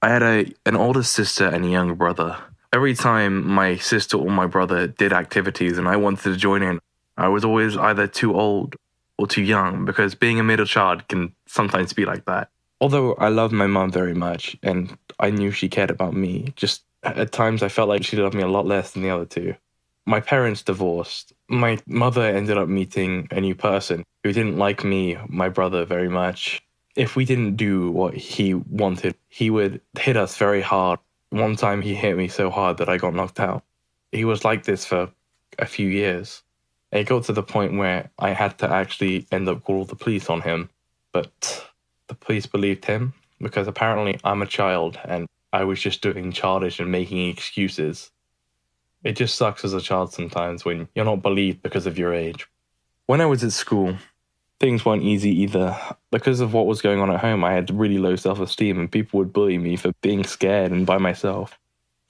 I had an older sister and a younger brother. Every time my sister or my brother did activities and I wanted to join in, I was always either too old or too young because being a middle child can sometimes be like that. Although I love my mom very much and I knew she cared about me, just at times I felt like she loved me a lot less than the other two. My parents divorced. My mother ended up meeting a new person who didn't like me, my brother, very much. If we didn't do what he wanted, he would hit us very hard. One time he hit me so hard that I got knocked out. He was like this for a few years. It got to the point where I had to actually end up calling the police on him. But the police believed him because apparently I'm a child and I was just doing childish and making excuses. It just sucks as a child sometimes when you're not believed because of your age. When I was at school, things weren't easy either. Because of what was going on at home, I had really low self-esteem and people would bully me for being scared and by myself.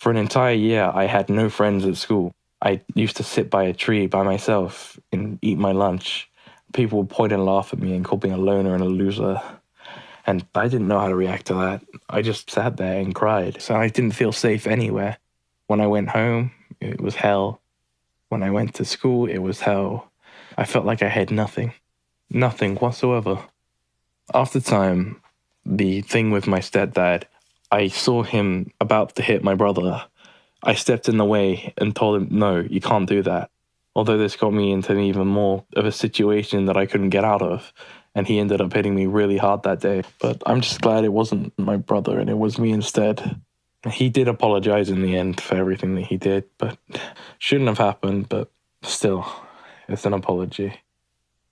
For an entire year, I had no friends at school. I used to sit by a tree by myself and eat my lunch. People would point and laugh at me and call me a loner and a loser. And I didn't know how to react to that. I just sat there and cried. So I didn't feel safe anywhere. When I went home, it was hell. When I went to school, it was hell. I felt like I had nothing. Nothing whatsoever. After time, the thing with my stepdad, I saw him about to hit my brother. I stepped in the way and told him, no, you can't do that. Although this got me into even more of a situation that I couldn't get out of. And he ended up hitting me really hard that day. But I'm just glad it wasn't my brother and it was me instead. He did apologize in the end for everything that he did, but shouldn't have happened, but still, it's an apology.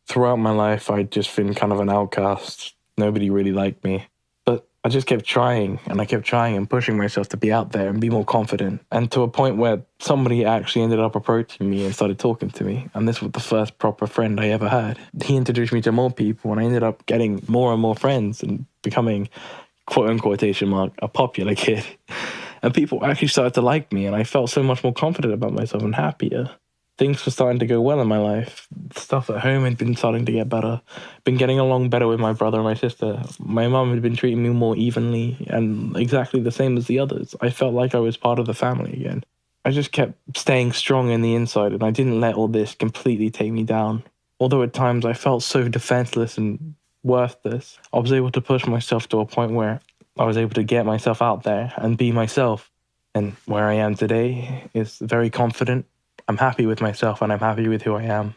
Throughout my life, I'd just been kind of an outcast. Nobody really liked me. But I just kept trying, and I kept trying and pushing myself to be out there and be more confident. And to a point where somebody actually ended up approaching me and started talking to me. And this was the first proper friend I ever had. He introduced me to more people, and I ended up getting more and more friends and becoming, quote-unquote, a popular kid. And people actually started to like me, and I felt so much more confident about myself and happier. Things were starting to go well in my life. Stuff at home had been starting to get better. Been getting along better with my brother and my sister. My mum had been treating me more evenly and exactly the same as the others. I felt like I was part of the family again. I just kept staying strong in the inside, and I didn't let all this completely take me down. Although at times I felt so defenseless and worthless, I was able to push myself to a point where I was able to get myself out there and be myself. And where I am today is very confident. I'm happy with myself and I'm happy with who I am.